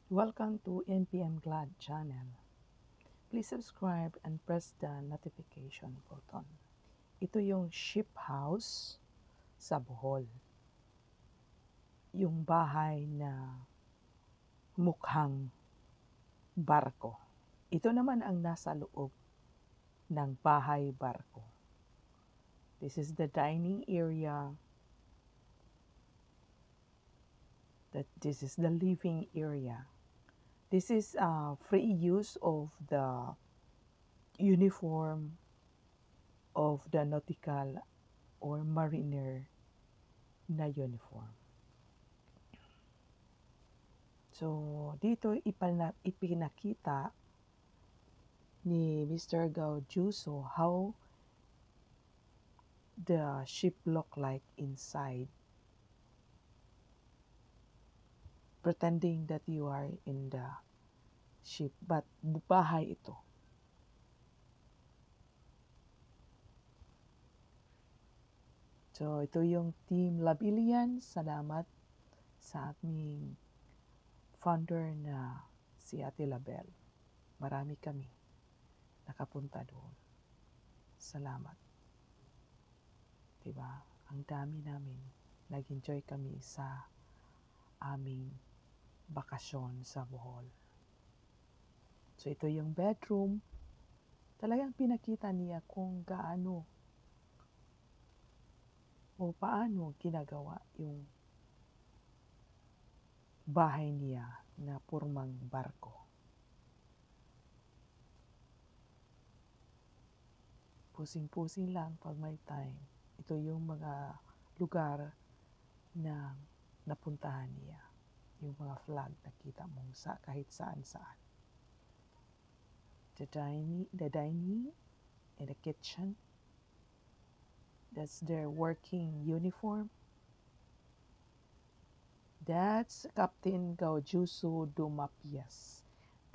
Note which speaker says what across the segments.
Speaker 1: Welcome to NPM Glad channel. Please subscribe and press the notification button. Ito yung ship house sa Bohol. Yung bahay na mukhang barko. Ito naman ang nasa loob ng bahay barko. This is the dining area. This is the living area. This is free use of the uniform of the nautical or mariner na uniform. So, dito ipinakita ni Mr. Gaudiuso how the ship look like inside, pretending that you are in the ship, but bahay ito. So, ito yung Team Labilian. Salamat sa aming founder na si Ate Label. Marami kami nakapunta doon. Salamat. Diba? Ang dami namin. Nag-enjoy kami sa aming bakasyon sa Bohol. So, ito yung bedroom. Talagang pinakita niya kung gaano o paano ginagawa yung bahay niya na purmang barko. Pusing-pusing lang pag may time. Ito yung mga lugar na napuntahan niya. Yung mga flag nakita mong kahit saan-saan. The dining and the kitchen. That's their working uniform. That's Captain Gaudiuso Dumapias,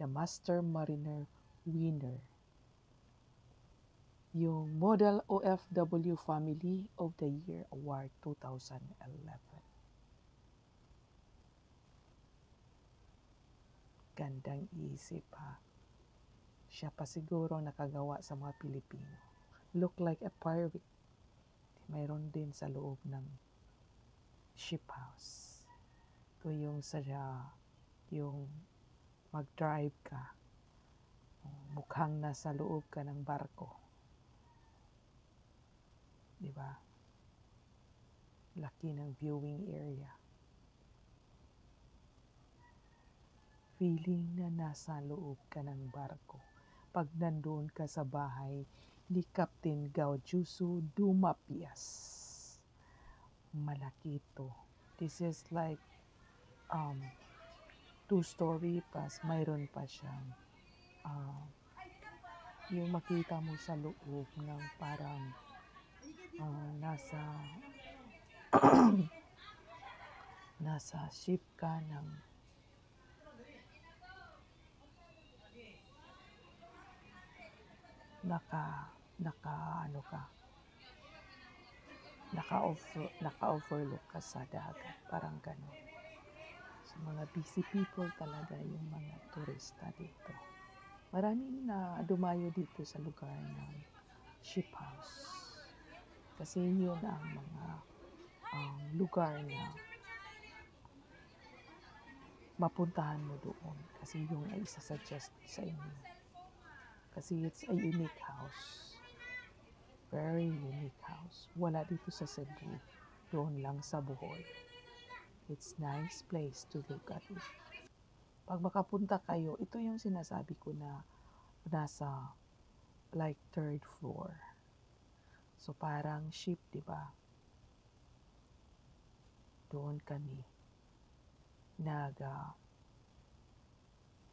Speaker 1: the Master Mariner winner. Yung Model OFW Family of the Year Award 2011. Gandang isip ha. Siya pa siguro nakagawa sa mga Pilipino. Look like a pirate. Mayroon din sa loob ng ship house. Ito yung yung mag-drive ka. Mukhang nasa loob ka ng barko. Diba? Laki ng viewing area. Feeling na nasa loob ka ng barko pag nandoon ka sa bahay ni Captain Gaudiuso Dumapias. Malaki ito. This is like 2-story plus mayroon pa siyang yung makita mo sa loob ng parang nasa ship ka ng naka-overlook ka sa dagat, parang gano'n. So, mga busy people talaga yung mga turista dito. Maraming na dumayo dito sa lugar ng ship house. Kasi yun ang mga lugar na mapuntahan mo doon. Kasi yung ay isa-suggest sa inyo. Kasi it's a unique house. Very unique house. Wala dito sa Cebu. Doon lang sa Bohol. It's nice place to look at it. Pag makapunta kayo, ito yung sinasabi ko na nasa like 3rd floor. So parang ship, di ba? Doon kami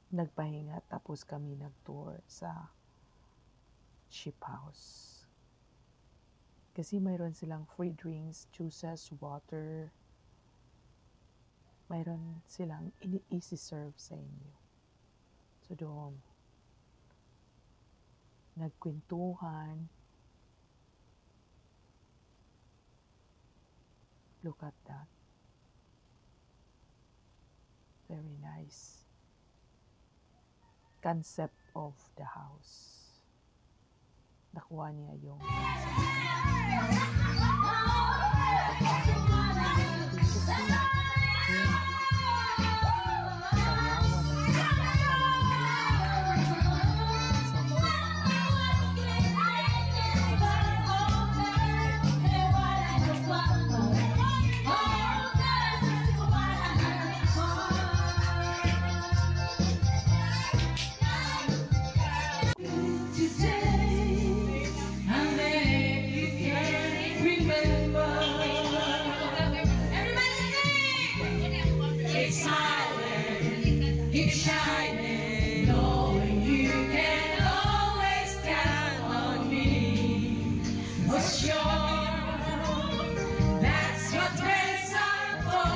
Speaker 1: nagpahinga tapos kami nag-tour sa ship house. Kasi mayroon silang free drinks, juices, water. Mayroon silang easy serve sa inyo. So doon, nagkwentuhan. Look at that. Very nice. concept of the house. Nakuha niya yung concept.
Speaker 2: Keep shining, knowing you can always count on me. For sure, that's what friends are for.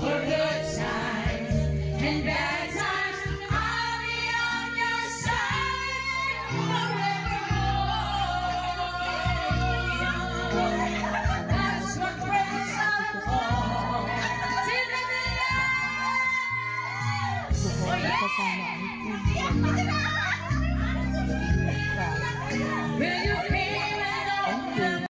Speaker 2: For good times and bad times, I'll be on your side forevermore. That's what friends are for.
Speaker 1: Kasama ang